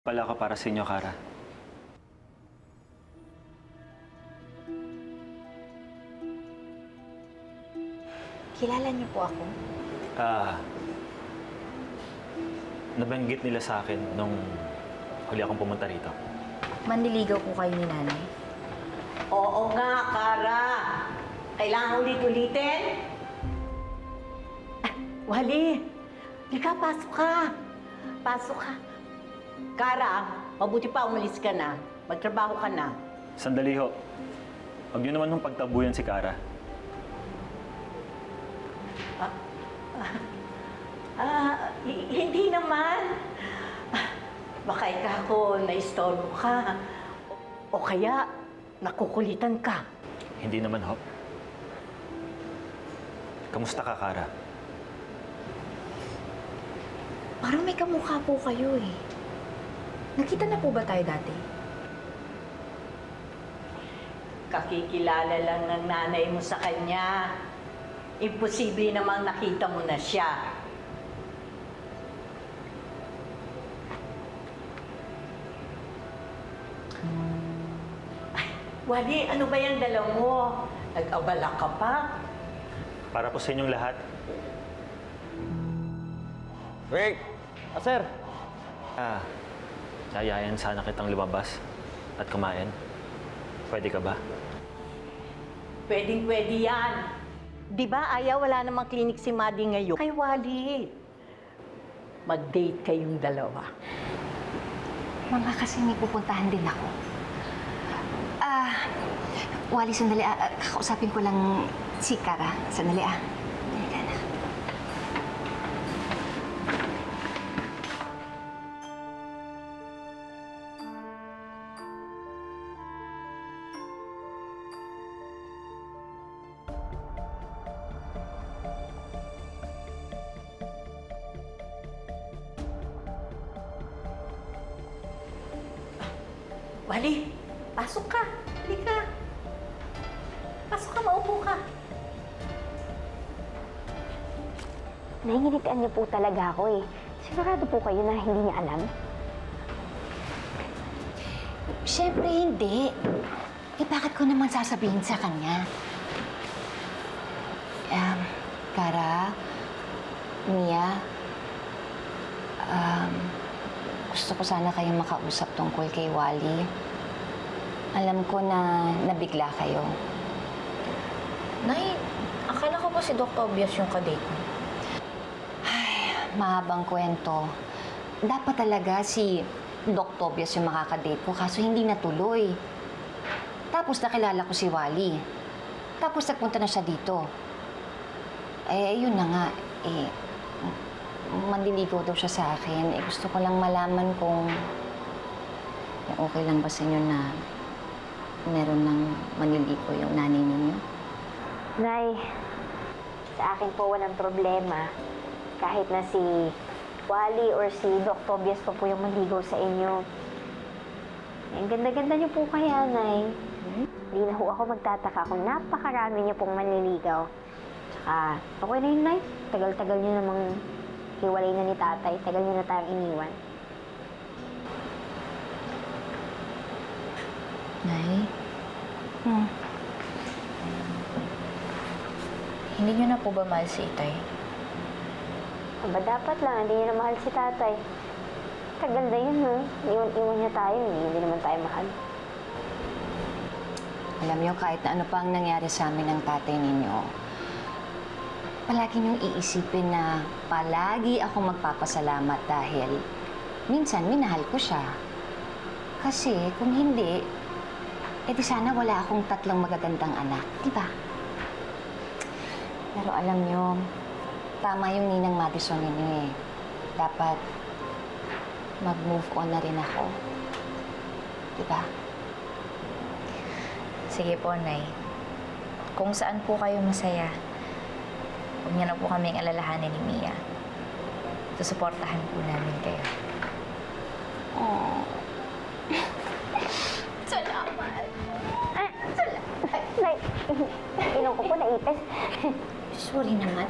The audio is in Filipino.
Pala ka para sa inyo, Kara. Kilala niyo po ako? Nabanggit nila sa akin nung huli akong pumunta rito. Manliligaw po kayo ni nanay? Oo nga, Kara. Kailangan ulit-ulitin? Wali, lika, pasok ka. Pasok ka. Kara, mabuti pa umalis ka na. Magtrabaho ka na. Sandali ho. Huwag niyo naman hong pagtabuyan si Kara. Hindi naman. Baka ako naistorbo ka. O kaya, nakukulitan ka. Hindi naman ho. Kamusta ka, Kara? Parang may kamukha po kayo eh. Nakita na po ba tayo dati? Kakikilala lang ng nanay mo sa kanya. Imposible namang nakita mo na siya. Ay, Wali, ano ba yung dala mo? Nag-abala ka pa? Para po sa inyong lahat. Rick! Sir! Yayayan sana kitang lumabas at kumain. Pwede ka ba? Pwedeng-pwede yan. Di ba, Aya, wala namang klinik si Maddie ngayon? Kay Wally. Mag-date kayong dalawa. Mga kasi may pupuntahan din ako. Wally, sandali. Kakausapin ko lang si Kara. Sandali Halika na. Wally, pasok ka. Halika. Pasok ka, maupo ka. Nahinginitan niyo po talaga ako eh. Sigurado po kayo na hindi niya alam? Siyempre hindi. Bakit ko naman sasabihin sa kanya? Kara, Mia, gusto ko sana kayong makausap tungkol kay Wally. Alam ko na nabigla kayo. Nay, akala ko ba si Dr. Obvious yung kadate mo? Mahabang kwento. Dapat talaga si Doc Tobias yung makakadate ko, kaso hindi natuloy. Tapos nakilala ko si Wally. Tapos nagpunta na siya dito. Yun na nga. Manliligaw daw siya sa akin. Gusto ko lang malaman kung okay lang ba sa inyo na meron ng manliligaw yung nanay ninyo. Nay, sa akin po walang problema. Kahit na si Wally or si Doc Tobias pa po yung maligaw sa inyo. Ang ganda-ganda niyo po kaya, Nay. Hindi na ho ako magtataka kung napakarami niyo pong manliligaw. Tsaka, okay na yun, Nay. Tagal-tagal niyo namang hiwalay na ni Tatay. Tagal niyo na tayong iniwan. Nay? Hindi niyo na po ba mahal si Itay? Aba, dapat lang. Hindi niyo na mahal si Tatay. Tagal na yun, no? Iwan-iwan niya tayo. Hindi naman tayo mahal. Alam niyo, kahit na ano pa ang nangyari sa amin ng tatay ninyo, palagi niyong iisipin na palagi ako magpapasalamat dahil minsan minahal ko siya. Kasi kung hindi, di sana wala akong 3 magagandang anak, di ba? Pero alam niyo, tama yung ninang Madison ninyo eh. Dapat mag-move on na rin ako. Di ba? Sige po, Nay. Kung saan po kayo masaya, huwag niyo na po kaming alalahanin ni Mia. Susuportahan po namin kayo. Oh. Salamat! Nay, ilong ko po naipis. Sorry naman.